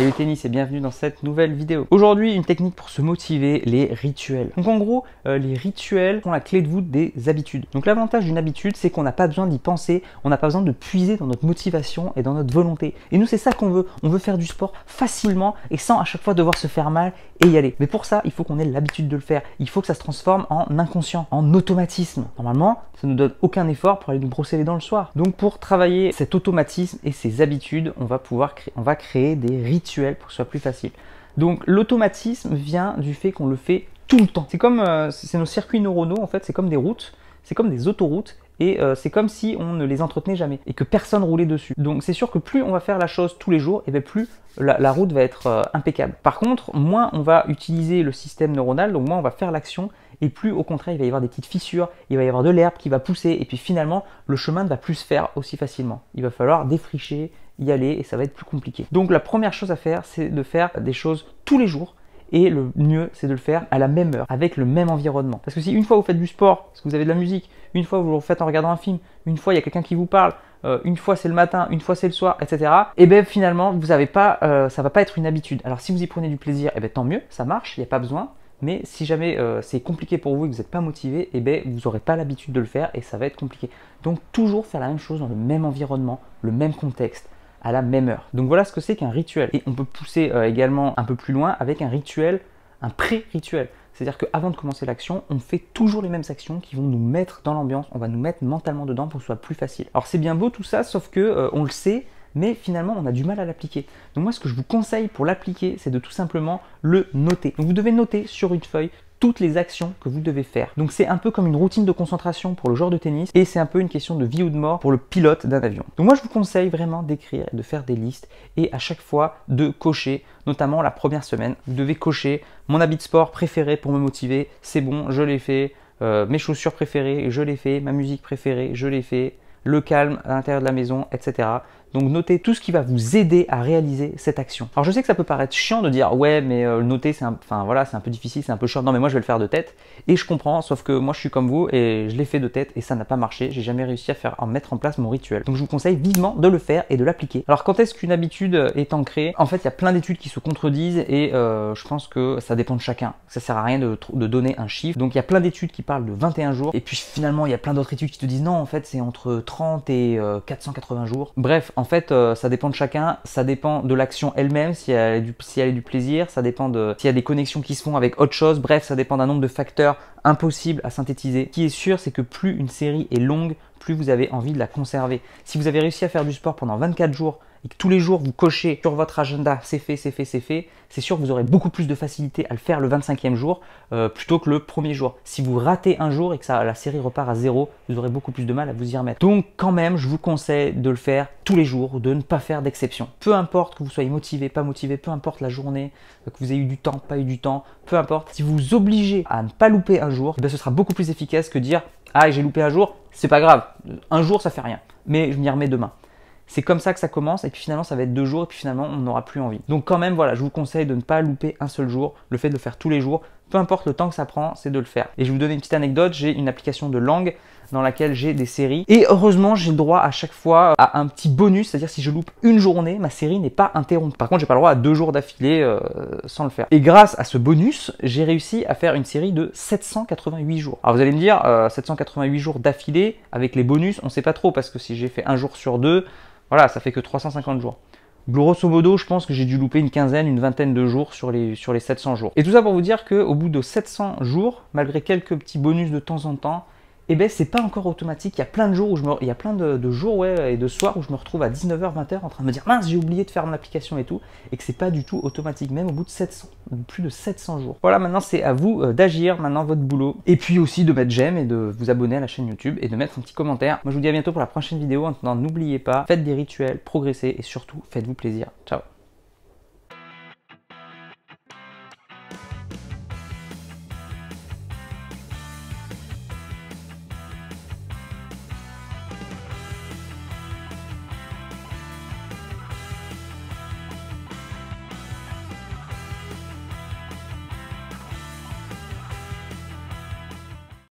Salut tennis et bienvenue dans cette nouvelle vidéo. Aujourd'hui, une technique pour se motiver, les rituels. Donc en gros, les rituels sont la clé de voûte des habitudes. Donc l'avantage d'une habitude, c'est qu'on n'a pas besoin d'y penser, on n'a pas besoin de puiser dans notre motivation et dans notre volonté. Et nous, c'est ça qu'on veut. On veut faire du sport facilement et sans à chaque fois devoir se faire mal et y aller. Mais pour ça, il faut qu'on ait l'habitude de le faire. Il faut que ça se transforme en inconscient, en automatisme. Normalement, ça ne nous donne aucun effort pour aller nous brosser les dents le soir. Donc pour travailler cet automatisme et ces habitudes, on va créer des rituels pour que ce soit plus facile. Donc l'automatisme vient du fait qu'on le fait tout le temps. C'est comme c'est nos circuits neuronaux en fait, c'est comme des routes, c'est comme des autoroutes et c'est comme si on ne les entretenait jamais et que personne roulait dessus. Donc c'est sûr que plus on va faire la chose tous les jours, et bien plus la route va être impeccable. Par contre, moins on va utiliser le système neuronal, donc moins on va faire l'action et plus au contraire il va y avoir des petites fissures, il va y avoir de l'herbe qui va pousser et puis finalement le chemin ne va plus se faire aussi facilement. Il va falloir défricher, y aller et ça va être plus compliqué. Donc la première chose à faire, c'est de faire des choses tous les jours. Et le mieux, c'est de le faire à la même heure, avec le même environnement. Parce que si une fois vous faites du sport, parce que vous avez de la musique, une fois vous le faites en regardant un film, une fois il y a quelqu'un qui vous parle, une fois c'est le matin, une fois c'est le soir, etc. Et bien finalement, vous avez pas, ça va pas être une habitude. Alors si vous y prenez du plaisir, et bien tant mieux, ça marche, il n'y a pas besoin. Mais si jamais c'est compliqué pour vous et que vous n'êtes pas motivé, et bien vous n'aurez pas l'habitude de le faire et ça va être compliqué. Donc toujours faire la même chose dans le même environnement, le même contexte, à la même heure. Donc voilà ce que c'est qu'un rituel. Et on peut pousser également un peu plus loin avec un rituel, un pré-rituel. C'est-à-dire qu'avant de commencer l'action, on fait toujours les mêmes actions qui vont nous mettre dans l'ambiance, on va nous mettre mentalement dedans pour que ce soit plus facile. Alors c'est bien beau tout ça, sauf que on le sait, mais finalement on a du mal à l'appliquer. Donc moi ce que je vous conseille pour l'appliquer, c'est de tout simplement le noter. Donc vous devez noter sur une feuille toutes les actions que vous devez faire. Donc c'est un peu comme une routine de concentration pour le joueur de tennis et c'est un peu une question de vie ou de mort pour le pilote d'un avion. Donc moi je vous conseille vraiment d'écrire et de faire des listes et à chaque fois de cocher, notamment la première semaine. Vous devez cocher mon habit de sport préféré pour me motiver, c'est bon, je l'ai fait, mes chaussures préférées, je l'ai fait, ma musique préférée, je l'ai fait, le calme à l'intérieur de la maison, etc. Donc notez tout ce qui va vous aider à réaliser cette action. Alors je sais que ça peut paraître chiant de dire ouais mais noter c'est un peu difficile, c'est un peu chiant. Non mais moi je vais le faire de tête et je comprends, sauf que moi je suis comme vous et je l'ai fait de tête et ça n'a pas marché. J'ai jamais réussi à mettre en place mon rituel. Donc je vous conseille vivement de le faire et de l'appliquer. Alors quand est-ce qu'une habitude est ancrée? En fait il y a plein d'études qui se contredisent et je pense que ça dépend de chacun. Ça sert à rien de donner un chiffre. Donc il y a plein d'études qui parlent de 21 jours et puis finalement il y a plein d'autres études qui te disent non en fait c'est entre 30 et 480 jours. Bref, en fait, ça dépend de chacun, ça dépend de l'action elle-même, si elle est du plaisir, ça dépend de s'il y a des connexions qui se font avec autre chose, bref, ça dépend d'un nombre de facteurs impossibles à synthétiser. Ce qui est sûr, c'est que plus une série est longue, plus vous avez envie de la conserver. Si vous avez réussi à faire du sport pendant 24 jours et que tous les jours vous cochez sur votre agenda c'est fait, c'est fait, c'est fait, c'est sûr que vous aurez beaucoup plus de facilité à le faire le 25e jour plutôt que le premier jour. Si vous ratez un jour et que la série repart à zéro, vous aurez beaucoup plus de mal à vous y remettre. Donc quand même, je vous conseille de le faire tous les jours, de ne pas faire d'exception. Peu importe que vous soyez motivé, pas motivé, peu importe la journée, que vous ayez eu du temps, pas eu du temps, peu importe. Si vous vous obligez à ne pas louper un jour, ce sera beaucoup plus efficace que dire « Ah, j'ai loupé un jour, c'est pas grave, un jour ça fait rien, mais je m'y remets demain ». C'est comme ça que ça commence et puis finalement ça va être 2 jours et puis finalement on n'aura plus envie. Donc quand même voilà, je vous conseille de ne pas louper un seul jour, le fait de le faire tous les jours, peu importe le temps que ça prend, c'est de le faire. Et je vais vous donner une petite anecdote, j'ai une application de langue dans laquelle j'ai des séries et heureusement j'ai le droit à chaque fois à un petit bonus, c'est-à-dire si je loupe une journée, ma série n'est pas interrompue. Par contre j'ai pas le droit à 2 jours d'affilée sans le faire. Et grâce à ce bonus, j'ai réussi à faire une série de 788 jours. Alors vous allez me dire 788 jours d'affilée avec les bonus, on sait pas trop parce que si j'ai fait un jour sur 2, voilà, ça fait que 350 jours. Grosso modo, je pense que j'ai dû louper une quinzaine, une vingtaine de jours sur les 700 jours. Et tout ça pour vous dire qu'au bout de 700 jours, malgré quelques petits bonus de temps en temps, eh ben c'est pas encore automatique. Il y a plein de jours où il y a plein de jours et de soirs où je me retrouve à 19h, 20h en train de me dire mince, j'ai oublié de faire mon application et tout, et que c'est pas du tout automatique, même au bout de plus de 700 jours. Voilà, maintenant c'est à vous d'agir, maintenant votre boulot. Et puis aussi de mettre j'aime et de vous abonner à la chaîne YouTube et de mettre un petit commentaire. Moi je vous dis à bientôt pour la prochaine vidéo. En attendant, n'oubliez pas, faites des rituels, progressez et surtout faites-vous plaisir. Ciao.